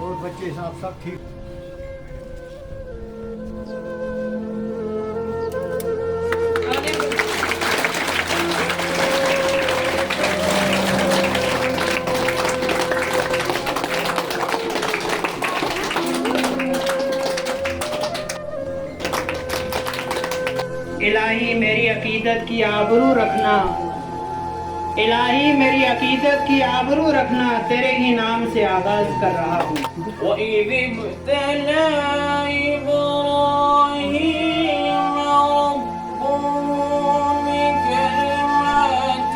और बच्चे साहब सब ठीक। इलाही मेरी अकीदत की आबरू रखना, इलाही मेरी अकीदत की आबरू रखना, तेरे ही नाम से आगाज कर रहा हूँ। وَإِذِ ابْتَلَى إِبْرَاهِيمَ رَبُّهُ بِكَلِمَاتٍ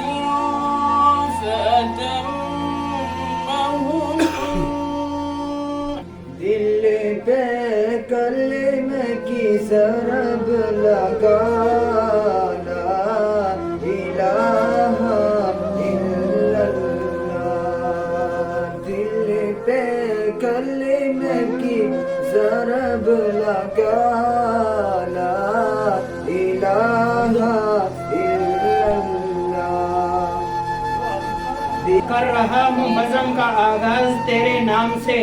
فَأَتَمَّهُنَّ دل پہ کلمے کی سرب لگانا، الہ الا اللہ، دل پہ کلمے کی ضرب لگانا، الہ الا اللہ۔ کر رہا ہوں بزم کا آغاز تیرے نام سے،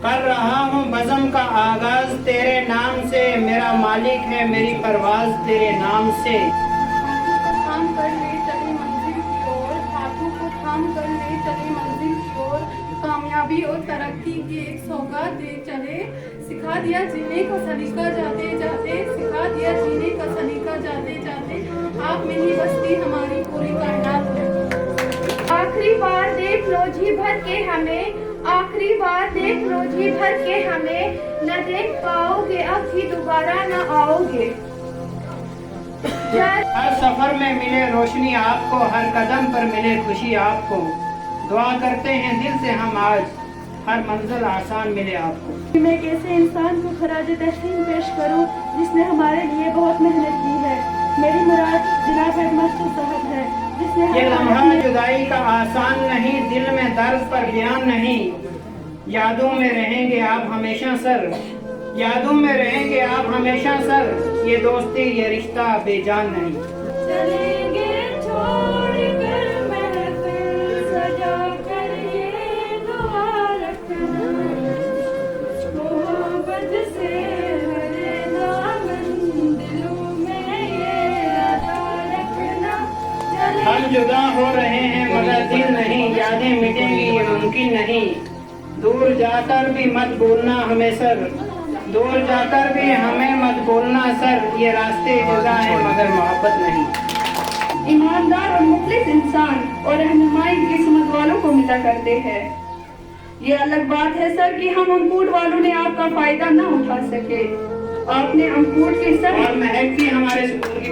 کر رہا ہوں بزم کا آغاز تیرے نام سے، میرا مالک ہے میری پرواز تیرے نام سے۔ تھام کر لے چلے منزل کی اور، ہاتھوں کو تھام کر لے چلے منزل کی اور، کامیابی اور ترقی کی ایک سوگات دے چلے، سکھا دیا جینے کا سلیقہ جاتے جاتے، سکھا دیا جینے کا سلیقہ جاتے جاتے، آپ میں ہی بستی ہماری پوری کائنات ہے۔ آخری بار دیکھ لو جی بھر کے ہمیں، آخری بار دیکھ لو جی بھر کے ہمیں، نہ دیکھ پاؤ گے اب بھی دوبارہ نہ آؤ گے۔ ہر سفر میں ملے روشنی آپ کو، ہر قدم پر ملے خوشی آپ کو، دعا کرتے ہیں دل سے ہم آج، ہر منزل آسان ملے آپ کو۔ میں ایک ایسے انسان کو خراج تحسین پیش کروں جس نے ہمارے لیے بہت محنت کی ہے، میری مراد جناب ہیڈ ماسٹر صاحب ہے، جس نے یہ لمحہ جدائی کا آسان نہیں، دل میں درد پر بیان نہیں، یادوں میں رہیں گے آپ ہمیشہ سر، یادوں میں رہیں گے آپ ہمیشہ سر، یہ دوستی یہ رشتہ بے جان نہیں۔ چلیں گے چھوڑ کر محفل سجا کر یہ دعا رکھنا، محبت سے بھرے دامن دلوں میں یہ عطا رکھنا۔ ہم جدا ہو رہے ہیں مگر دل نہیں، یادیں مٹیں گی یہ ممکن نہیں، دور جا کر بھی مت بولنا ہمیں سر، دور جا کر بھی ہمیں مت بولنا سر، یہ راستے جدا ہیں مگر محبت نہیں۔ ایماندار اور مخلص انسان اور رہنمائی قسمت والوں کو ملا کرتے ہیں، یہ الگ بات ہے سر کہ ہم امپوٹ والوں نے آپ کا فائدہ نہ اٹھا سکے، آپ نے امپوٹ کے سر اور مہک بھی ہمارے سکون کی۔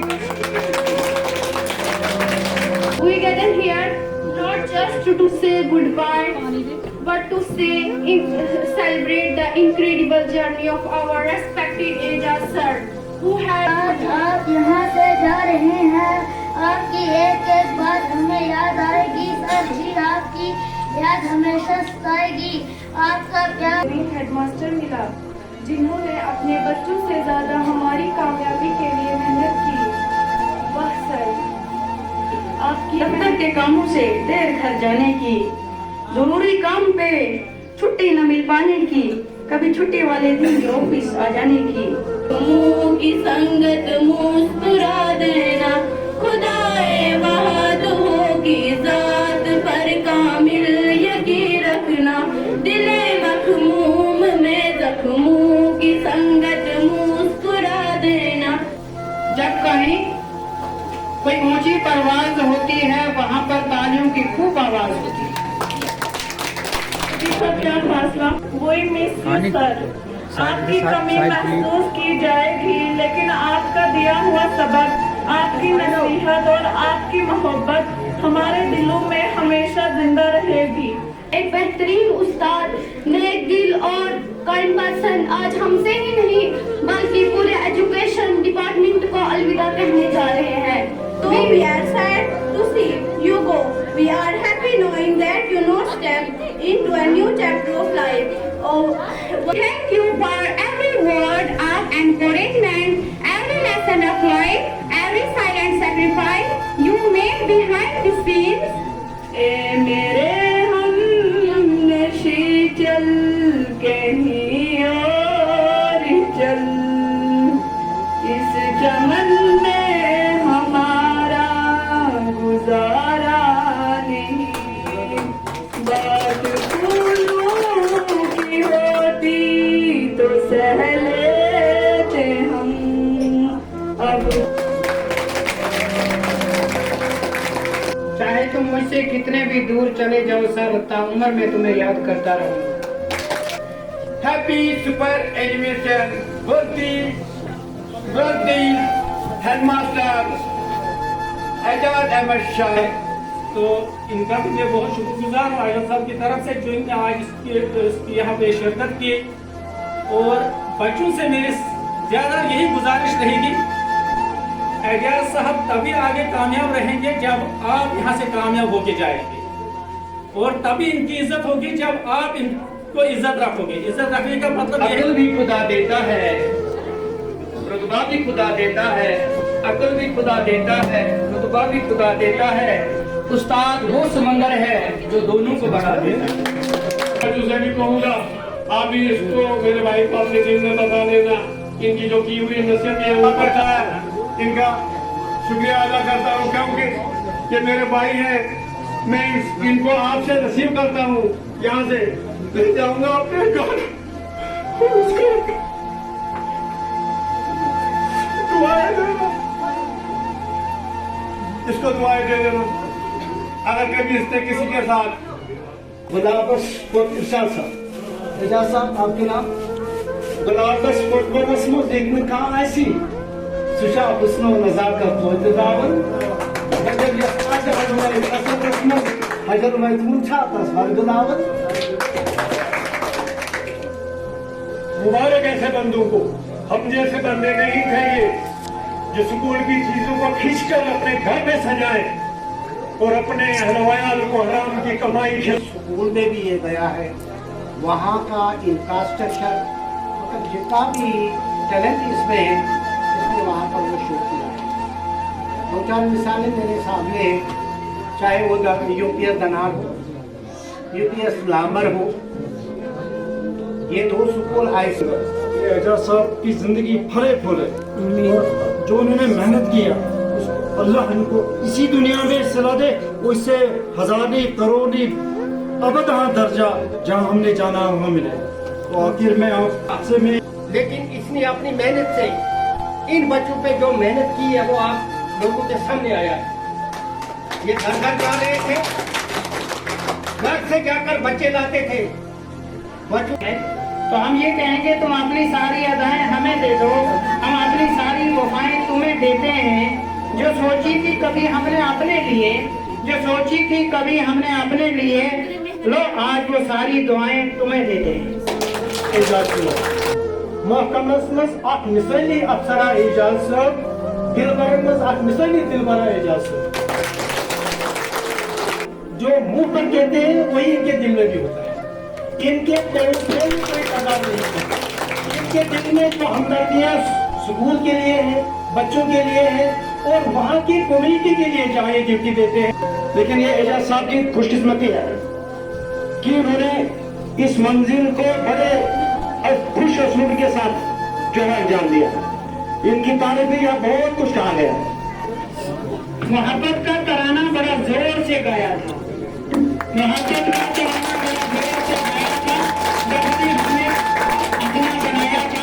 We gather here not just to say goodbye, but to celebrate the incredible journey of our respected Ejaz sir, who had. آج آپ یہاں سے جا رہے ہیں، آپ کی ایک ایک بات ہمیں یاد آئے گی سر جی، آپ کی یاد ہمیشہ ستائے گی، آپ کا پیار۔ ہیڈ ماسٹر ملا جنہوں نے اپنے بچوں سے زیادہ ہماری کامیابی کے لیے محنت کی، واہ سر آپ کی دفتر کے کاموں سے دیر گھر جانے کی، ضروری کام پہ چھٹی نہ مل پانے کی، کبھی چھٹی والے دن بھی آفس آ جانے کی۔ منہ کی سنگت مسکرا دینا، خدائے وحدہ کی ذات پر کامل یقین رکھنا، دل مخموم میں زخموں کی سنگت مسکرا دینا۔ جب کہیں کوئی اونچی پرواز ہوتی ہے وہاں پر تالیوں کی خوب آواز ہوتی ہے۔ سب کیا فاصلہ وہی مس سر، आपकी कमी महसूस की जाएगी, लेकिन आपका दिया हुआ सबक, आपकी नसीहत और आपकी मोहब्बत हमारे दिलों में हमेशा जिंदा रहेगी। एक बेहतरीन उस्ताद, नेक दिल और काइंड पर्सन आज हमसे ही नहीं बल्कि पूरे एजुकेशन डिपार्टमेंट को अलविदा कहने जा रहे हैं। So we are sad to see you go. We are happy knowing that you now step into a new chapter of life. Oh, Thank you for every word of encouragement, every lesson of life, every silent sacrifice you made behind the scenes. ए मेरे हम नशी चल कहीं और चल, इस चमन में हमारा गुजारा नहीं, बात फूलों की होती तो सह लेते हम अब। चाहे तुम मुझसे कितने भी दूर चले जाओ सर, ताउम्र में तुम्हें याद करता रहूंगा। Happy super animation birthday headmaster Ejaz Ahmad Shah. तो इनका भी मैं बहुत शुक्रगुजार हूँ आयत साहब की तरफ से जो इनने आज इसकी यहाँ पे शिरकत की। और बच्चों से मेरी ज़्यादा यही गुजारिश रहेगी, एजाज साहब तभी आगे कामयाब रहेंगे जब आप यहाँ से कामयाब होके जाएंगे, और तभी इनकी इज्जत होगी जब आप इनको इज्जत रखोगे। इज्जत रखने का मतलब अकल भी खुदा देता है, रुतबा भी खुदा देता है, अकल भी खुदा देता है, रुतबा भी खुदा देता है। उस्ताद वो समंदर है जो दोनों को बढ़ा देता है। तुझे भी कहूँगा, आप भी इसको मेरे भाई को अपने दिल में बता देना, इनकी जो की हुई नसीहतें वो करता है, इनका शुक्रिया अदा करता हूँ, क्योंकि ये मेरे भाई हैं। मैं इनको आपसे नसीब करता हूँ, यहाँ से ले जाऊंगा अपने घर, दुआएं देना, इसको दुआएं दे देना। अगर कभी इसने किसी के साथ गुलाबस इरशाद साहब, एजाज साहब आपके नाम गुलाबस फुटबॉल देखने का ऐसी सुशा हुस्न व नज़ाकत व इत्तिदावन जब ये आज असल रस्म हजर मैथून था तस्वर गुलावत। मुबारक ऐसे बंदों को, हम जैसे बंदे नहीं थे ये, जो स्कूल की चीजों को खींचकर अपने घर में सजाए और अपने अहलवायाल को हराम की कमाई के। स्कूल में भी ये गया है, वहाँ का इंफ्रास्ट्रक्चर, मतलब जितना भी टैलेंट इसमें है, इसने वहाँ पर वो शो किया है। दो चार मिसालें मेरे सामने हैं, चाहे वो यूपीएस दनार हो, यूपीएस लामर हो, ये दो स्कूल आए। एजाज साहब की जिंदगी फले फूले और जो उन्होंने मेहनत किया, अल्लाह इनको इसी दुनिया में सिला दे, उससे हजारी करोड़ी अबतहा दर्जा जहाँ हमने जाना वहाँ मिले। तो आखिर में आपसे मैं, लेकिन इसने अपनी मेहनत से इन बच्चों पे जो मेहनत की है वो आप लोगों के सामने आया है। ये घर घर जा रहे थे, घर से जाकर बच्चे लाते थे बच्चों। तो हम ये कहेंगे तुम अपनी सारी अदाएं हमें दे दो, हम अपनी सारी वफाएं तुम्हें देते हैं। जो सोची थी कभी हमने अपने लिए, जो सोची थी कभी हमने अपने लिए, लो आज वो सारी दुआएं तुम्हें देते हैं। एजाज महकमस अख मिसाली अफसरा एजाज साहब, दिलबरमस अख मिसाली दिलबरा एजाज साहब। जो मुंह पर कहते हैं वही इनके दिल में भी होता है। इनके दिल में कोई कदर नहीं है। इनके दिल में जो हमदर्दियाँ स्कूल के लिए है, बच्चों के लिए है और वहाँ की कम्युनिटी के लिए जहाँ ये ड्यूटी देते हैं। लेकिन ये एजाज साहब की खुशकिस्मती है कि उन्होंने इस मंजिल को बड़े खुश असलूब के साथ जो है अंजाम दिया। इनकी तारीफ में यहाँ बहुत कुछ कहा गया। मोहब्बत का तराना बड़ा जोर से गाया था, मोहब्बत का तराना बड़ा जोर से गाया था, जब भी हमने अपना बनाया था।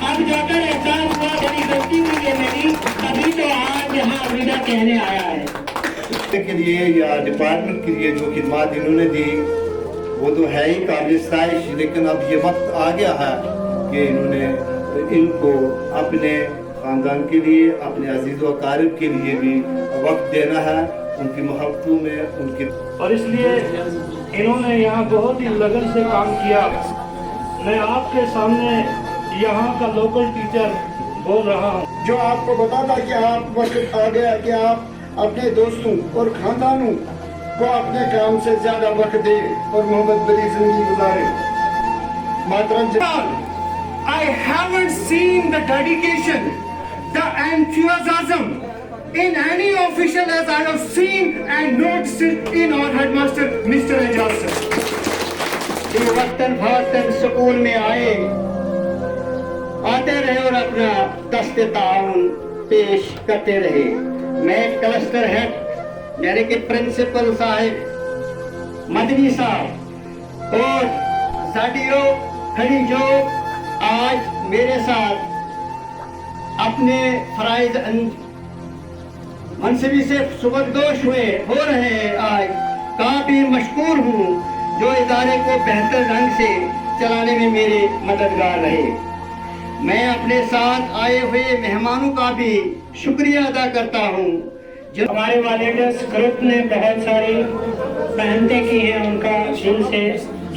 अब जाकर एहसास हुआ बड़ी गलती हुई है मेरी, तभी तो आज यहाँ अलविदा कहने आया है। के लिए या डिपार्टमेंट के लिए जो खिदमत इन्होंने दी वो तो है ही काबिल सताइश, लेकिन अब ये वक्त आ गया है कि इन्होंने इनको अपने ख़ानदान के लिए, अपने अजीज़ व अकारिब के लिए भी वक्त देना है, उनकी मोहब्बतों में उनकी। और इसलिए इन्होंने यहाँ बहुत ही लगन से काम किया। मैं आपके सामने यहाँ का लोकल टीचर बोल रहा हूँ, जो आपको बताता कि आप वक्त आ गया कि आप अपने दोस्तों और खानदानों को अपने काम से ज्यादा वक्त दे और मोहब्बत भरी जिंदगी गुजारे। मातरम I haven't seen the dedication, the enthusiasm in any official as I have seen and noticed it in our headmaster, Mr. Ejaz sir. ये वक्तन फातन स्कूल में आते रहे और अपना दस्ते ताउन पेश करते रहे। मैं क्लस्टर हेड यानी कि प्रिंसिपल साहब मदनी साहब और साथियों खड़ी जो आज मेरे साथ अपने फराइज मनसबी से सुबकदोश हो रहे हैं, आज काफी मशकूर हूँ जो इदारे को बेहतर ढंग से चलाने में मेरे मददगार रहे। मैं अपने साथ आए हुए मेहमानों का भी शुक्रिया अदा करता हूँ जो हमारे वॉलंटियर्स ग्रुप ने बहुत सारी मेहनतें की हैं, उनका दिल से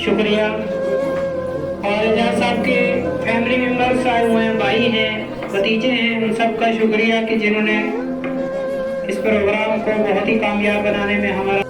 शुक्रिया। और एजाज साहब के फैमिली मेम्बर्स आए हुए हैं, भाई हैं, भतीजे हैं, उन सब का शुक्रिया कि जिन्होंने इस प्रोग्राम को बहुत ही कामयाब बनाने में हमारा